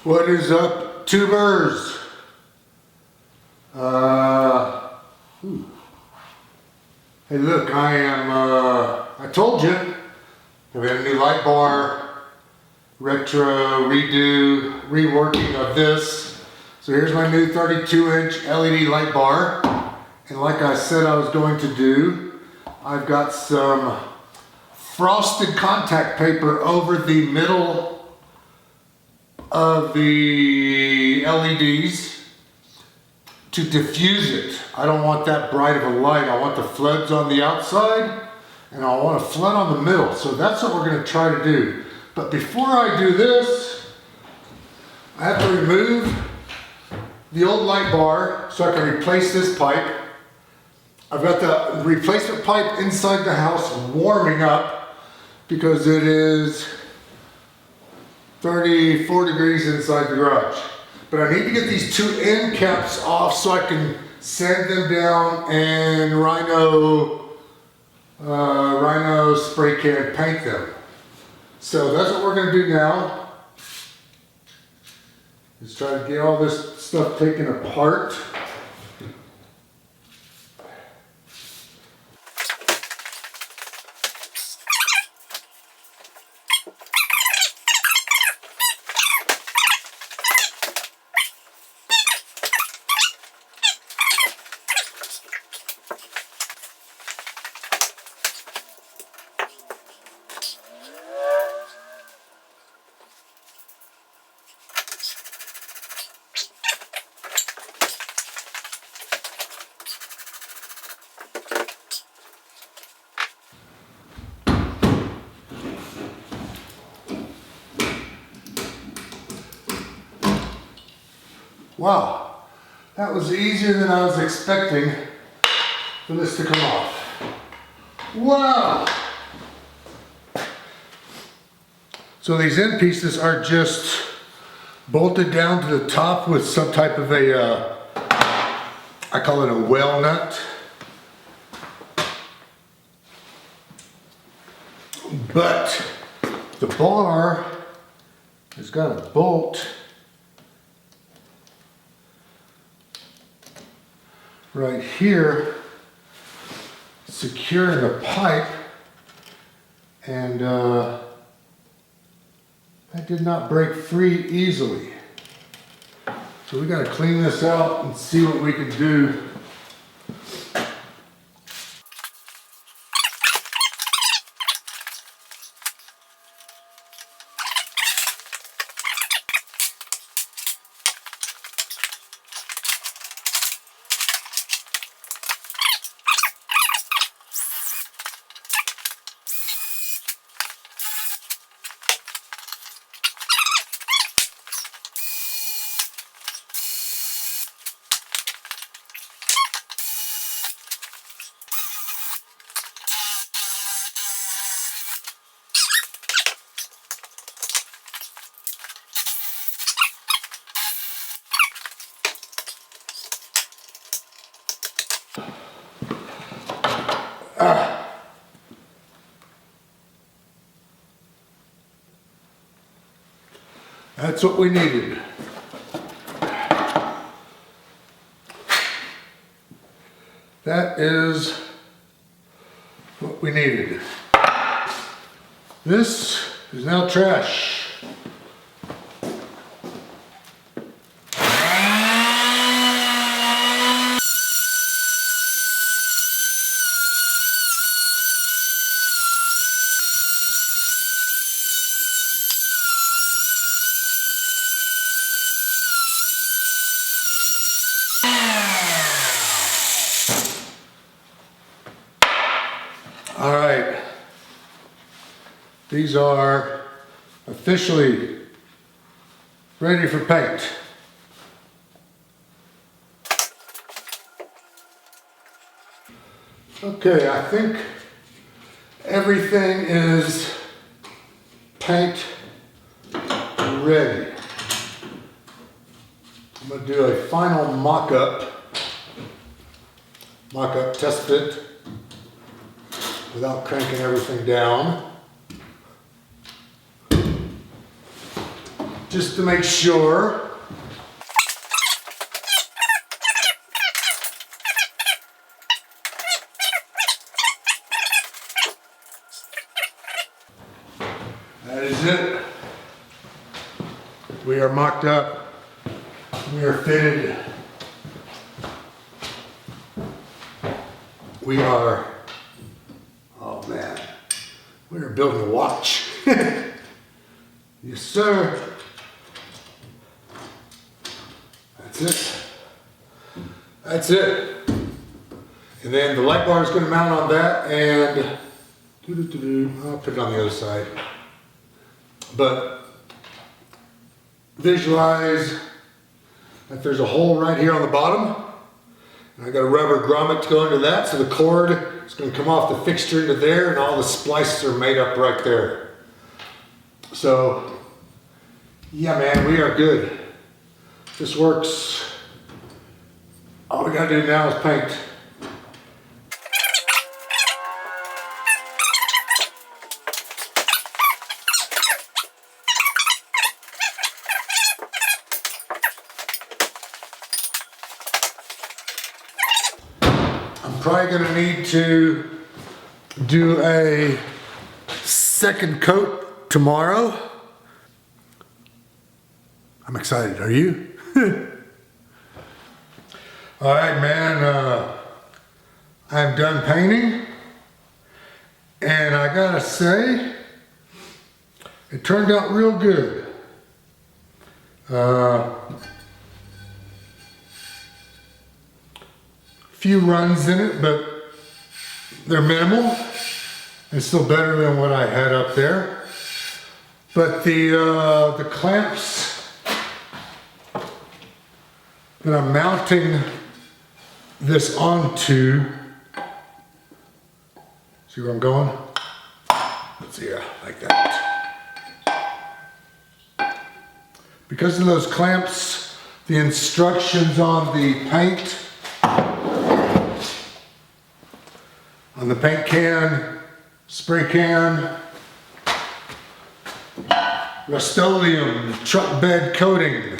What is up, tubers? Hey look, I told you, we had a new light bar, retro, redo, reworking of this. So here's my new 32-inch LED light bar. And like I said I was going to do, I've got some frosted contact paper over the middle of the LEDs to diffuse it. I don't want that bright of a light. I want the floods on the outside and I want a flood on the middle. So that's what we're going to try to do. But before I do this, I have to remove the old light bar so I can replace this pipe. I've got the replacement pipe inside the house warming up because it is 34 degrees inside the garage. But I need to get these two end caps off so I can sand them down and rhino spray can paint them. So that's what we're going to do now. Is try to get all this stuff taken apart. Wow, that was easier than I was expecting for this to come off. Wow! So these end pieces are just bolted down to the top with some type of a, I call it a whale nut. But the bar has got a bolt right here securing the pipe, and that did not break free easily. So we got to clean this out and see what we can do. That's what we needed. That is what we needed. This is now trash. All right, these are officially ready for paint. Okay, I think everything is paint ready. I'm going to do a final mock-up test fit without cranking everything down. just to make sure. That is it. We are mocked up. We are fitted. We are, oh man, we are building a watch. Yes, sir. That's it. That's it. And then the light bar is going to mount on that, and I'll put it on the other side. But visualize that there's a hole right here on the bottom. And I got a rubber grommet to go into that, so the cord is going to come off the fixture into there, and all the splices are made up right there. So, yeah, man, we are good. This works. All we got to do now is paint. Probably going to need to do a second coat tomorrow. I'm excited. Are you? All right, man. I'm done painting, and I gotta say, it turned out real good. Few runs in it, but they're minimal. It's still better than what I had up there. But the clamps that I'm mounting this onto, see where I'm going? Let's see, yeah, like that. Because of those clamps, the instructions on the paint, on the paint can, spray can, Rust-Oleum truck bed coating.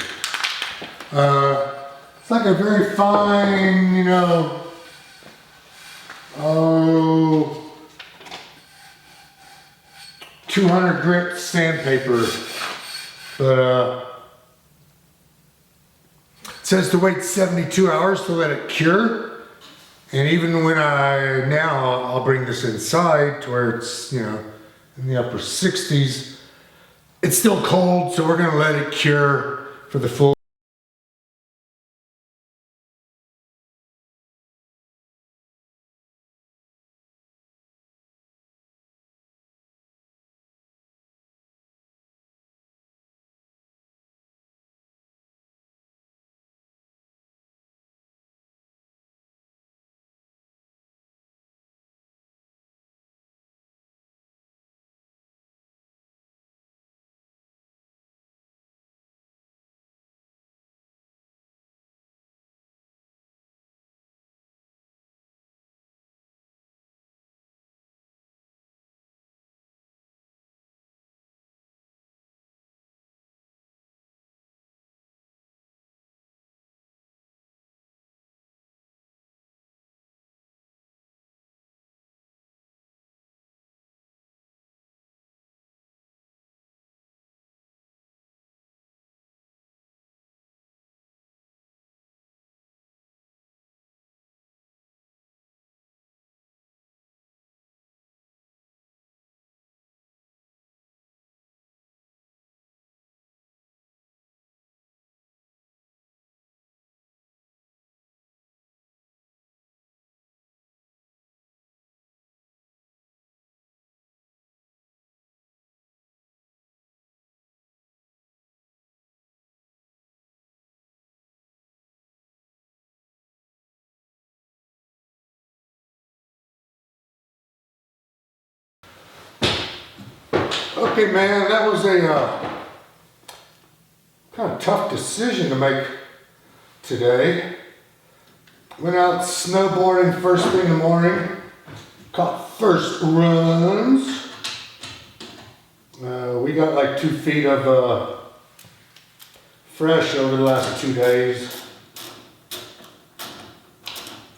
It's like a very fine, you know, 200 grit sandpaper, but it says to wait 72 hours to let it cure. And even when I'll bring this inside to where it's, you know, in the upper 60s, it's still cold, so we're gonna let it cure for the full. Okay, man, that was a kind of tough decision to make today. Went out snowboarding first thing in the morning, caught first runs. We got like 2 feet of fresh over the last 2 days.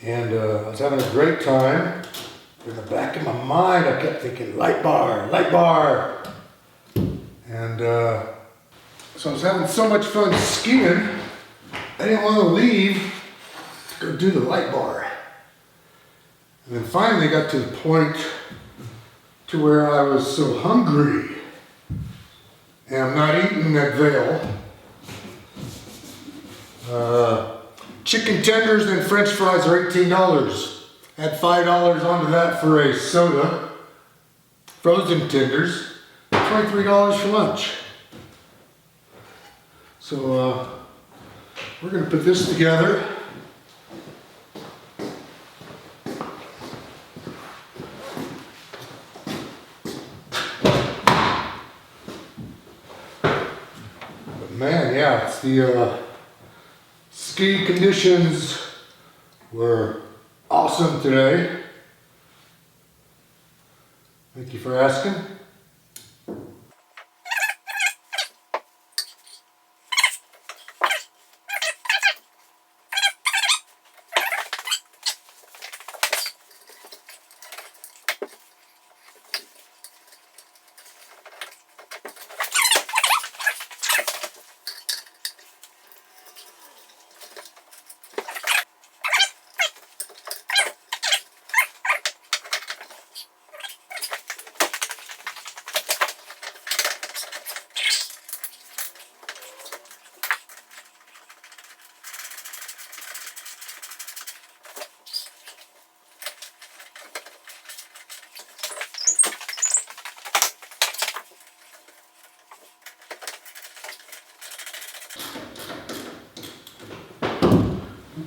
And I was having a great time. In the back of my mind, I kept thinking, light bar, light bar. And so I was having so much fun skiing, I didn't want to leave to go do the light bar. And then finally got to the point to where I was so hungry. And I'm not eating at Vail. Chicken tenders and French fries are $18. Add $5 onto that for a soda. Frozen tenders, $23 for lunch. So we're gonna put this together. But man, yeah, it's the ski conditions were awesome today. Thank you for asking.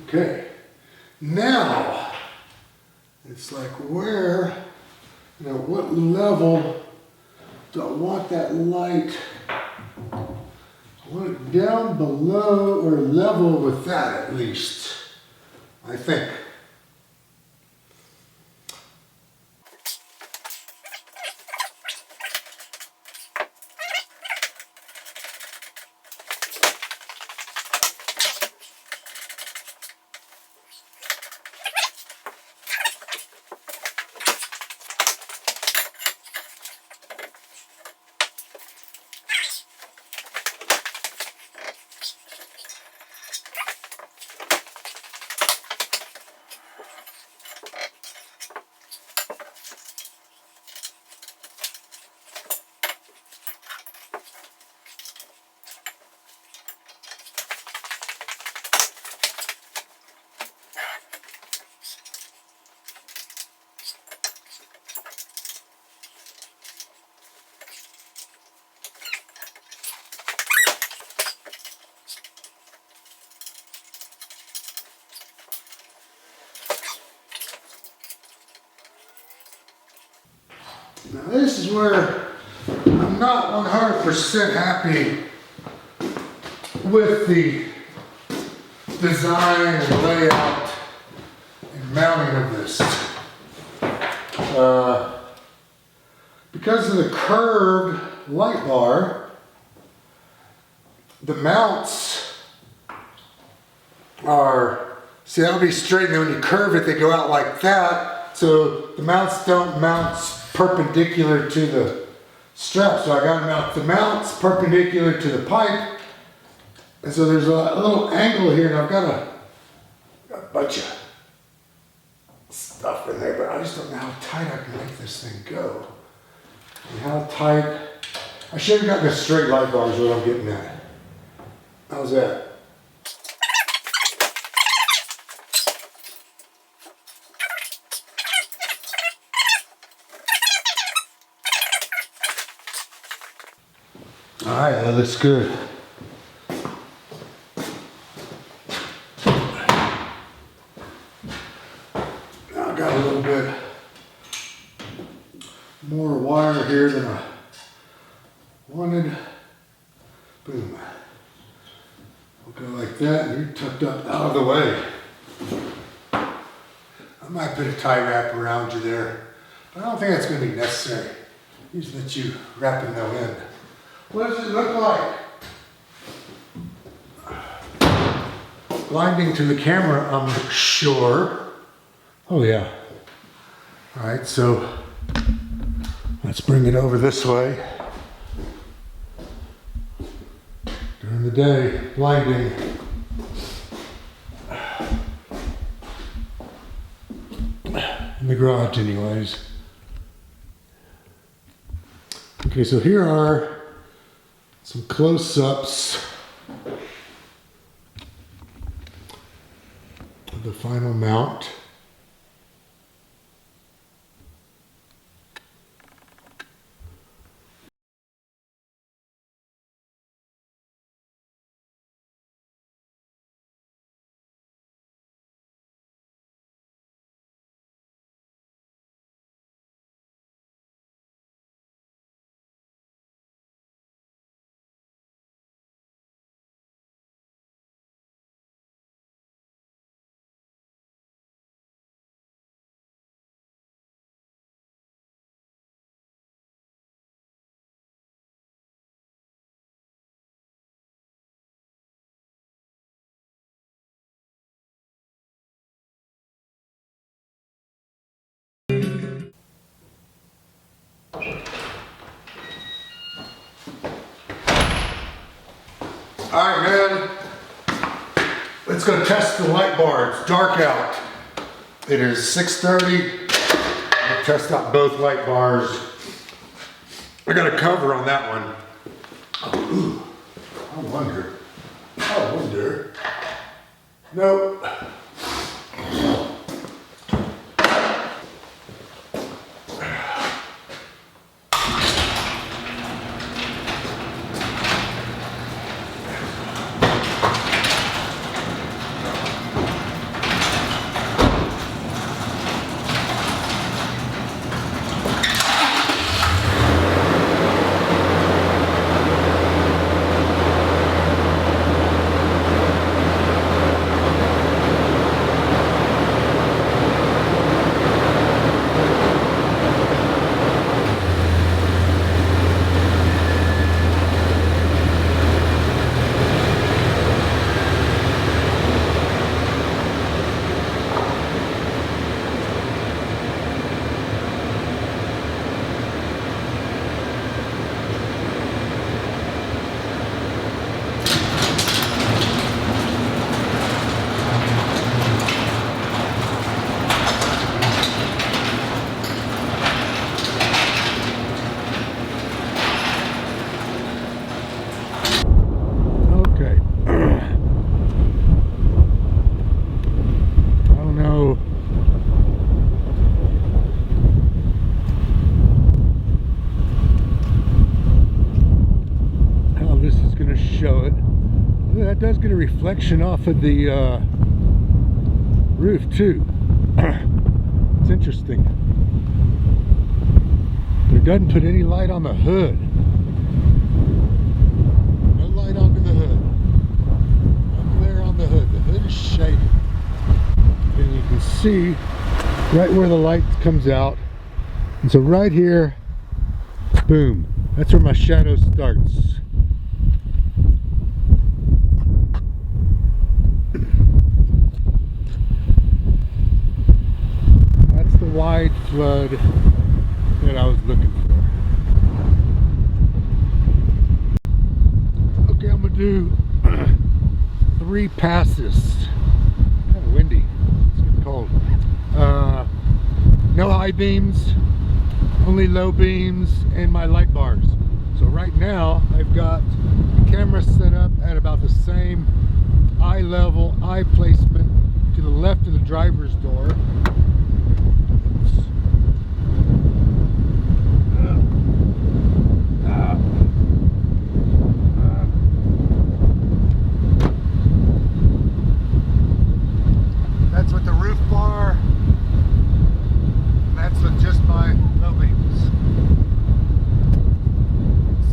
Okay, now it's like where, what level do I want that light? I want it down below or level with that at least, I think. Now this is where I'm not 100% happy with the design and layout and mounting of this. Because of the curved light bar, the mounts are, see, that'll be straight, and then when you curve it, they go out like that. So the mounts don't mount perpendicular to the strap. So I got to mount the mounts perpendicular to the pipe. And so there's a little angle here, and I've got a bunch of stuff in there, but I just don't know how tight I can make this thing go. And how tight. I should have gotten a straight light bar is what I'm getting at. How's that? All right, that looks good. Now I got a little bit more wire here than I wanted. Boom. We'll go like that, and you're tucked up out of the way. I might put a tie wrap around you there, but I don't think that's going to be necessary. Usually let you wrap in no end. What does it look like? blinding to the camera, I'm sure. Oh yeah. All right, so let's bring it over this way. During the day, blinding. In the garage anyways. Okay, so here are some close-ups of the final mount. All right, man. Let's go test the light bar. It's dark out. It is 6:30. I'll test out both light bars. I got a cover on that one. Oh, ooh. I wonder. Nope. That does get a reflection off of the roof too. It's interesting. But it doesn't put any light on the hood. No light onto the hood. No glare on the hood. The hood is shaded. And you can see right where the light comes out. And so right here, boom, that's where my shadow starts. Wide flood that I was looking for. Okay, I'm gonna do 3 passes. Kind of windy. It's getting cold. No high beams, only low beams, and my light bars. So right now I've got the camera set up at about the same eye level, eye placement to the left of the driver's door. That's with the roof bar, and that's with just my low beams.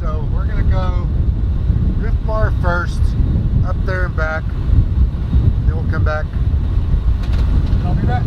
So we're gonna go roof bar first, up there and back, then we'll come back. I'll be back.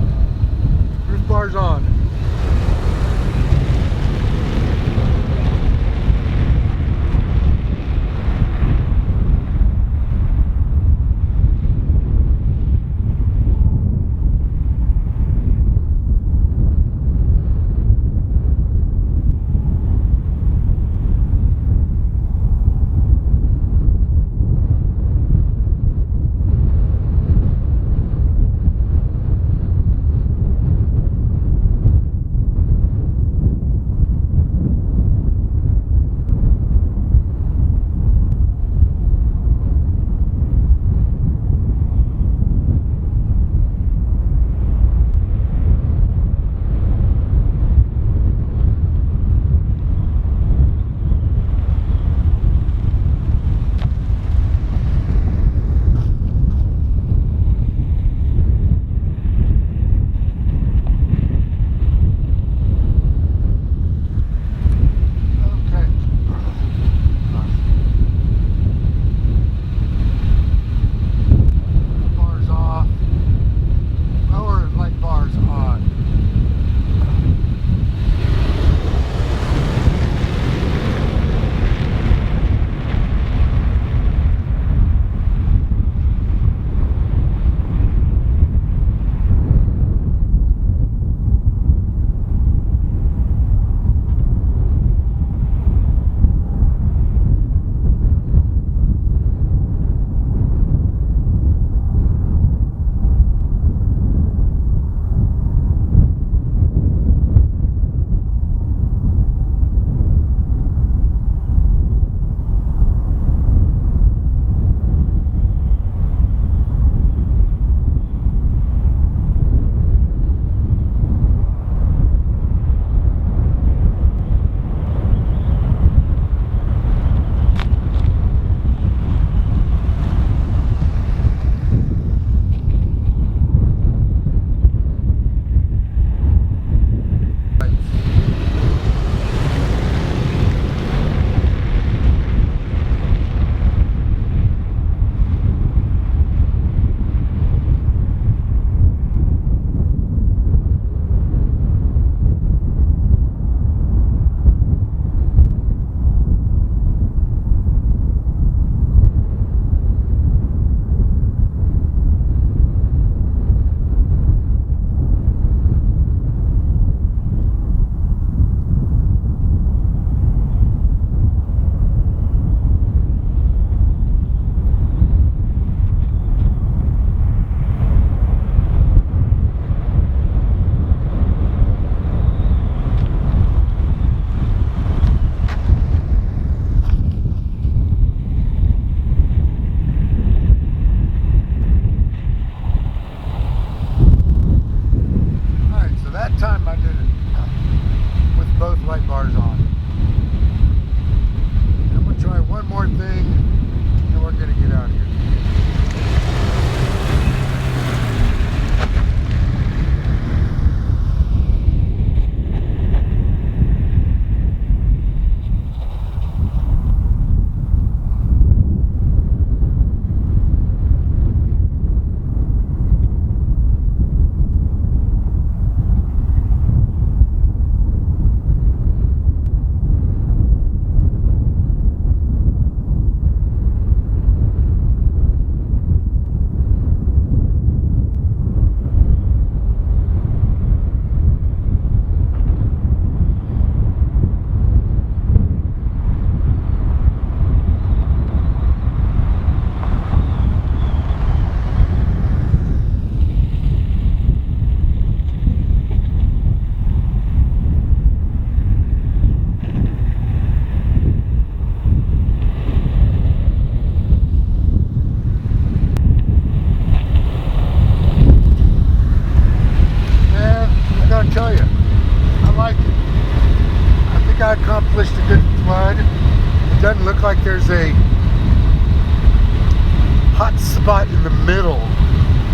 spot in the middle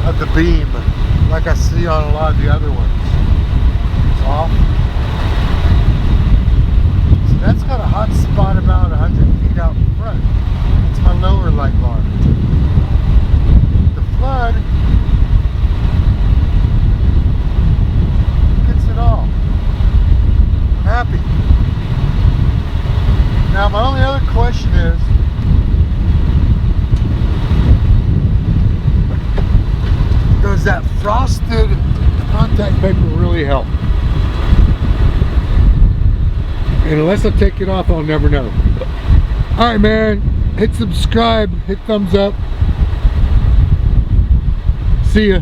of the beam, like I see on a lot of the other ones. It's off. So that's got a hot spot about 100 feet out front. It's my lower light bar. The flood gets it all. I'm happy. Now my only other question is, does that frosted contact paper really help? And unless I take it off, I'll never know. Alright man, hit subscribe, hit thumbs up. See ya.